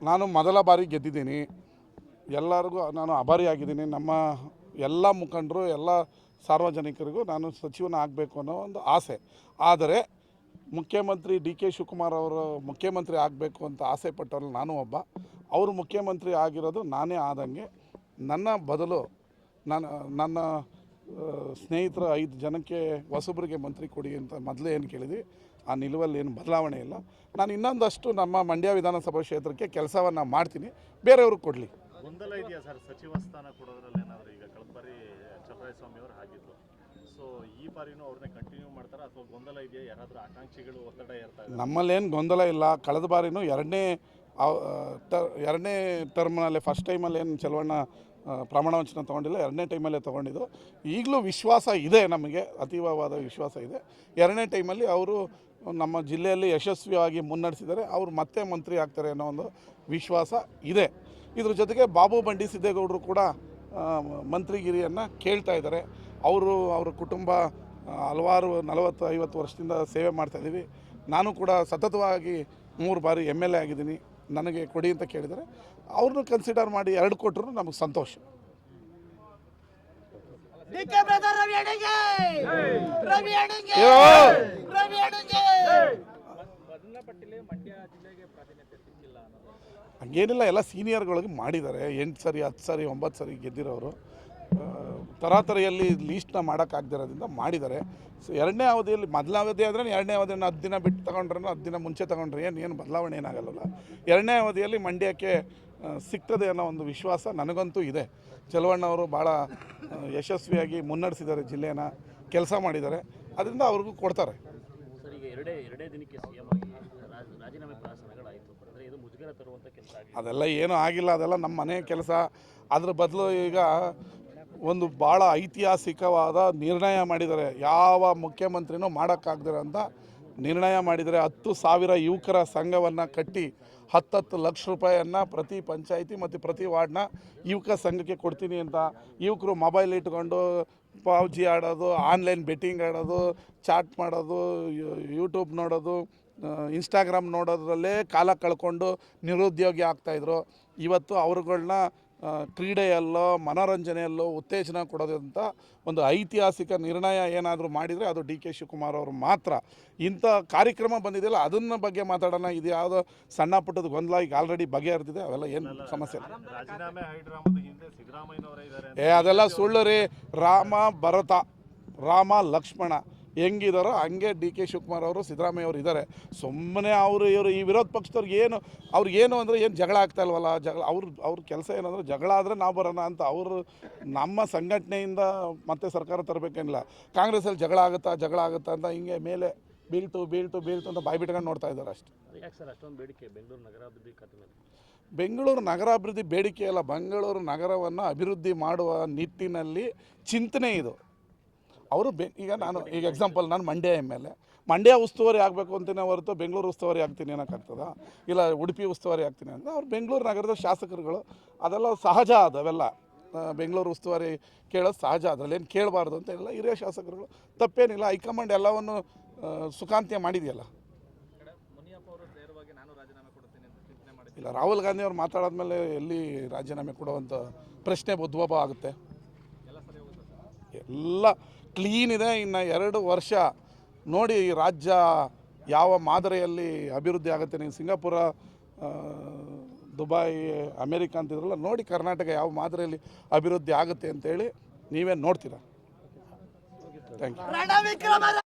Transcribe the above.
ನಾನು ಮೊದಲ ಬಾರಿ ಗೆದ್ದಿದ್ದೀನಿ. ಎಲ್ಲರಿಗೂ ನಾನು ಆಭಾರಿಯಾಗಿದ್ದೀನಿ. ನಮ್ಮ ಎಲ್ಲ ಮುಖಂಡರು, ಎಲ್ಲ ಸಾರ್ವಜನಿಕರಿಗೂ ನಾನು ಸಚಿವನ ಆಗಬೇಕು ಅನ್ನೋ ಒಂದು ಆಸೆ. ಆದರೆ ಮುಖ್ಯಮಂತ್ರಿ ಡಿ ಕೆ ಶಿವಕುಮಾರ್ ಅವರು ಮುಖ್ಯಮಂತ್ರಿ ಆಗಬೇಕು ಅಂತ ಆಸೆ ಪಟ್ಟವ್ರಲ್ಲಿ ನಾನು ಒಬ್ಬ. ಅವರು ಮುಖ್ಯಮಂತ್ರಿ ಆಗಿರೋದು ನಾನೇ ಆದಂಗೆ. ನನ್ನ ಬದಲು ನನ್ನ ಸ್ನೇಹಿತರ 5 ಜನಕ್ಕೆ ಹೊಸಬರಿಗೆ ಮಂತ್ರಿ ಕೊಡಿ ಅಂತ ಮೊದಲೇ ಏನು ಕೇಳಿದ್ವಿ, ಆ ನಿಲುವಲ್ಲಿ ಏನು ಬದಲಾವಣೆ ಇಲ್ಲ. ನಾನು ಇನ್ನೊಂದಷ್ಟು ನಮ್ಮ ಮಂಡ್ಯ ವಿಧಾನಸಭಾ ಕ್ಷೇತ್ರಕ್ಕೆ ಕೆಲಸವನ್ನು ಮಾಡ್ತೀನಿ, ಬೇರೆಯವ್ರಿಗೆ ಕೊಡಲಿ. ಗೊಂದಲ ಇದೆಯಾ ಸರ್ ಸಚಿವ ಸ್ಥಾನ ಕೊಡೋದ್ರಲ್ಲಿ? ಏನಾದರೂ ಈಗ ಕಳೆದ ಬಾರಿ ಚಲರಾಯಸ್ವಾಮಿ ಅವರು ಆಗಿದ್ರು, ಸೊ ಈ ಬಾರಿನೂ ಅವ್ರನ್ನೇ ಕಂಟಿನ್ಯೂ ಮಾಡ್ತಾರಾ ಅಥವಾ ಗೊಂದಲ ಇದೆಯಾ? ಯಾರಾದರೂ ಆಕಾಂಕ್ಷಿಗಳು ಒತ್ತಡ ಇರ್ತಾರೆ? ನಮ್ಮಲ್ಲೇನು ಗೊಂದಲ ಇಲ್ಲ. ಕಳೆದ ಬಾರಿನೂ ಎರಡನೇ ಟರ್ಮ್ನಲ್ಲೇ, ಫಸ್ಟ್ ಟೈಮಲ್ಲಿ ಏನು ಚಲವಣ್ಣ ಪ್ರಮಾಣ ವಚನ ತೊಗೊಂಡಿಲ್ಲ, ಎರಡನೇ ಟೈಮಲ್ಲೇ ತೊಗೊಂಡಿದ್ದು. ಈಗಲೂ ವಿಶ್ವಾಸ ಇದೆ, ನಮಗೆ ಅತೀವವಾದ ವಿಶ್ವಾಸ ಇದೆ. ಎರಡನೇ ಟೈಮಲ್ಲಿ ಅವರು ನಮ್ಮ ಜಿಲ್ಲೆಯಲ್ಲಿ ಯಶಸ್ವಿಯಾಗಿ ಮುನ್ನಡೆಸಿದ್ದಾರೆ. ಅವರು ಮತ್ತೆ ಮಂತ್ರಿ ಆಗ್ತಾರೆ ಅನ್ನೋ ಒಂದು ವಿಶ್ವಾಸ ಇದೆ. ಇದ್ರ ಜೊತೆಗೆ ಬಾಬು ಬಂಡಿ ಸಿದ್ದೇಗೌಡರು ಕೂಡ ಮಂತ್ರಿಗಿರಿಯನ್ನು ಕೇಳ್ತಾ ಇದ್ದಾರೆ. ಅವ್ರ ಕುಟುಂಬ ಹಲವಾರು 40-50 ವರ್ಷದಿಂದ ಸೇವೆ ಮಾಡ್ತಾಯಿದ್ದೀವಿ. ನಾನು ಕೂಡ ಸತತವಾಗಿ 3 ಬಾರಿ MLA ಆಗಿದ್ದೀನಿ. ನನಗೆ ಕೊಡಿ ಅಂತ ಕೇಳಿದರೆ ಅವ್ರನ್ನ ಕನ್ಸಿಡರ್ ಮಾಡಿ 2 ಕೊಟ್ಟರು ನಮಗೆ ಸಂತೋಷ. ಹಂಗೇನಿಲ್ಲ, ಎಲ್ಲ ಸೀನಿಯರ್ಗಳಿಗೆ ಮಾಡಿದ್ದಾರೆ. 8 ಸರಿ 10 ಸರಿ 9 ಸರಿ ಗೆದ್ದಿರೋರು ತರಾತರಿಯಲ್ಲಿ ಲೀಸ್ಟ್ನ ಮಾಡೋಕ್ಕಾಗದಿರೋದ್ರಿಂದ ಮಾಡಿದ್ದಾರೆ. ಸೊ ಎರಡನೇ ಅವಧಿಯಲ್ಲಿ, ಮೊದಲ ಅವಧಿ ಆದರೆ ಎರಡನೇ ಅವಧಿಯನ್ನು 10 ದಿನ ಬಿಟ್ಟು ತೊಗೊಂಡ್ರೆ 10 ದಿನ ಮುಂಚೆ ತೊಗೊಂಡ್ರೆ ಏನು ಬದಲಾವಣೆ ಏನಾಗಲ್ಲ. ಎರಡನೇ ಅವಧಿಯಲ್ಲಿ ಮಂಡ್ಯಕ್ಕೆ ಸಿಗ್ತದೆ ಅನ್ನೋ ಒಂದು ವಿಶ್ವಾಸ ನನಗಂತೂ ಇದೆ. ಚಲವಣ್ಣ ಅವರು ಭಾಳ ಯಶಸ್ವಿಯಾಗಿ ಮುನ್ನಡೆಸಿದ್ದಾರೆ, ಜಿಲ್ಲೆನ ಕೆಲಸ ಮಾಡಿದ್ದಾರೆ. ಅದರಿಂದ ಅವ್ರಿಗೂ ಕೊಡ್ತಾರೆ. ಸರ್, ಈಗ ಎರಡೇ ದಿನಕ್ಕೆ CM ಆಗಿ ರಾಜೀನಾಮೆ ಪ್ರಹಸನಗಳಾಯಿತು. ಅಂದರೆ ಇದು ಮುಜುಗರ ತರುವಂಥ ಕೆಲಸ ಆಗಿದೆ. ಅದೆಲ್ಲ ಏನೂ ಆಗಿಲ್ಲ, ಅದೆಲ್ಲ ನಮ್ಮ ಮನೆ ಕೆಲಸ. ಅದ್ರ ಬದಲು ಈಗ ಒಂದು ಭಾಳ ಐತಿಹಾಸಿಕವಾದ ನಿರ್ಣಯ ಮಾಡಿದ್ದಾರೆ. ಯಾವ ಮುಖ್ಯಮಂತ್ರಿನೂ ಮಾಡೋಕ್ಕಾಗದಿರೋಂಥ ನಿರ್ಣಯ ಮಾಡಿದರೆ 10,000 ಯುವಕರ ಸಂಘವನ್ನು ಕಟ್ಟಿ 10 ಲಕ್ಷ ರೂಪಾಯಿಯನ್ನು ಪ್ರತಿ ಪಂಚಾಯಿತಿ ಮತ್ತು ಪ್ರತಿ ವಾರ್ಡ್ನ ಯುವಕ ಸಂಘಕ್ಕೆ ಕೊಡ್ತೀನಿ ಅಂತ. ಯುವಕರು ಮೊಬೈಲ್ ಇಟ್ಕೊಂಡು ಪಬ್ಜಿ ಆಡೋದು, ಆನ್ಲೈನ್ ಬೆಟ್ಟಿಂಗ್ ಆಡೋದು, ಚಾಟ್ ಮಾಡೋದು, ಯೂಟ್ಯೂಬ್ ನೋಡೋದು, ಇನ್ಸ್ಟಾಗ್ರಾಮ್ ನೋಡೋದ್ರಲ್ಲೇ ಕಾಲ ಕಳ್ಕೊಂಡು ನಿರುದ್ಯೋಗಿ ಆಗ್ತಾಯಿದ್ರು. ಇವತ್ತು ಅವ್ರುಗಳನ್ನ ಕ್ರೀಡೆಯಲ್ಲೋ ಮನೋರಂಜನೆಯಲ್ಲೋ ಉತ್ತೇಜನ ಕೊಡೋದಂಥ ಒಂದು ಐತಿಹಾಸಿಕ ನಿರ್ಣಯ ಏನಾದರೂ ಮಾಡಿದರೆ ಅದು ಡಿ ಕೆ ಶಿವಕುಮಾರ್ ಅವರು ಮಾತ್ರ. ಇಂಥ ಕಾರ್ಯಕ್ರಮ ಬಂದಿದೆಯಲ್ಲ, ಅದನ್ನ ಬಗ್ಗೆ ಮಾತಾಡೋಣ. ಇದು ಯಾವುದೋ ಸಣ್ಣ ಪುಟ್ಟದ ಗೊಂದಲ ಈಗ ಆಲ್ರೆಡಿ ಬಗೆಹರಿದಿದೆ, ಅವೆಲ್ಲ ಏನು ಸಮಸ್ಯೆ ಇಲ್ಲ. ರಾಜೀನಾಮೆ ಹೈಡ್ರಾಮಾದ ಹಿಂದೆ ಸಿದ್ದರಾಮಯ್ಯನವರೇ ಇದ್ದಾರೆ. ಅದೆಲ್ಲ ಸುಳ್ಳು ರೀ. ರಾಮ ಭರತ, ರಾಮ ಲಕ್ಷ್ಮಣ ಹೆಂಗಿದಾರೋ ಹಂಗೆ ಡಿ ಕೆ ಶಿವಕುಮಾರ್ ಅವರು, ಸಿದ್ದರಾಮಯ್ಯ ಅವರು ಇದ್ದಾರೆ. ಸುಮ್ಮನೆ ಇವರು ಈ ವಿರೋಧ ಪಕ್ಷದವ್ರಿಗೆ ಅವ್ರಿಗೇನು ಅಂದರೆ ಏನು ಜಗಳ ಆಗ್ತಾ ಇಲ್ವಲ್ಲ, ಅವ್ರ ಕೆಲಸ ಏನಂದರೆ ಜಗಳ ಆದರೆ ನಾವು ಬರೋಣ ಅಂತ. ಅವರು ನಮ್ಮ ಸಂಘಟನೆಯಿಂದ ಮತ್ತೆ ಸರ್ಕಾರ ತರಬೇಕೇನಿಲ್ಲ. ಕಾಂಗ್ರೆಸ್ಸಲ್ಲಿ ಜಗಳ ಆಗುತ್ತಾ ಅಂತ ಹಿಂಗೆ ಮೇಲೆ ಬೀಳ್ತು ಅಂತ ಬಾಯಿ ಬಿಟ್ಕೊಂಡು ನೋಡ್ತಾ ಇದ್ದಾರೆ ಅಷ್ಟೇ. ಯಾಕೆ ಸರ್ ಅಷ್ಟೊಂದು ಬೇಡಿಕೆ ಬೆಂಗಳೂರು ನಗರಾಭಿವೃದ್ಧಿ ಖಾತೆ ಮೇಲೆ? ಬೆಂಗಳೂರು ನಗರಾಭಿವೃದ್ಧಿ ಬೇಡಿಕೆ ಅಲ್ಲ, ಬೆಂಗಳೂರು ನಗರವನ್ನು ಅಭಿವೃದ್ಧಿ ಮಾಡುವ ನಿಟ್ಟಿನಲ್ಲಿ ಚಿಂತನೆ ಇದು. ಅವರು ಈಗ ಎಕ್ಸಾಂಪಲ್, ನಾನು ಮಂಡ್ಯ MLA, ಮಂಡ್ಯ ಉಸ್ತುವಾರಿ ಆಗಬೇಕು ಅಂತಲೇ ಹೊರತು ಬೆಂಗಳೂರು ಉಸ್ತುವಾರಿ ಆಗ್ತೀನಿ ಅನ್ನೋಕ್ಕಾಗ್ತದ? ಇಲ್ಲ ಉಡುಪಿ ಉಸ್ತುವಾರಿ ಆಗ್ತೀನಿ ಅಂತ. ಅವ್ರು ಬೆಂಗಳೂರು ನಗರದ ಶಾಸಕರುಗಳು, ಅದೆಲ್ಲ ಸಹಜ. ಅವೆಲ್ಲ ಬೆಂಗಳೂರು ಉಸ್ತುವಾರಿ ಕೇಳೋದು ಸಹಜ, ಅದರಲ್ಲೇನು ಕೇಳಬಾರ್ದು ಅಂತ ಇಲ್ಲ. ಹಿರಿಯ ಶಾಸಕರುಗಳು, ತಪ್ಪೇನಿಲ್ಲ. ಹೈಕಮಾಂಡ್ ಎಲ್ಲವನ್ನು ಸುಖಾಂತ್ಯ ಮಾಡಿದೆಯಲ್ಲ. ಇಲ್ಲ, ರಾಹುಲ್ ಗಾಂಧಿ ಅವ್ರು ಮಾತಾಡೋದ್ಮೇಲೆ ಎಲ್ಲಿ ರಾಜೀನಾಮೆ ಕೊಡುವಂಥ ಪ್ರಶ್ನೆ ಉದ್ಭವ ಆಗುತ್ತೆ? ಎಲ್ಲ ಕ್ಲೀನ್ ಇದೆ. ಇನ್ನು 2 ವರ್ಷ ನೋಡಿ ರಾಜ್ಯ ಯಾವ ಮಾದರಿಯಲ್ಲಿ ಅಭಿವೃದ್ಧಿ ಆಗುತ್ತೆ. ನೀವು ಸಿಂಗಾಪುರ, ದುಬೈ, ಅಮೇರಿಕಾ ಅಂತಿದ್ರಲ್ಲ, ನೋಡಿ ಕರ್ನಾಟಕ ಯಾವ ಮಾದರಿಯಲ್ಲಿ ಅಭಿವೃದ್ಧಿ ಆಗುತ್ತೆ ಅಂತೇಳಿ ನೀವೇ ನೋಡ್ತೀರಾ. Thank you.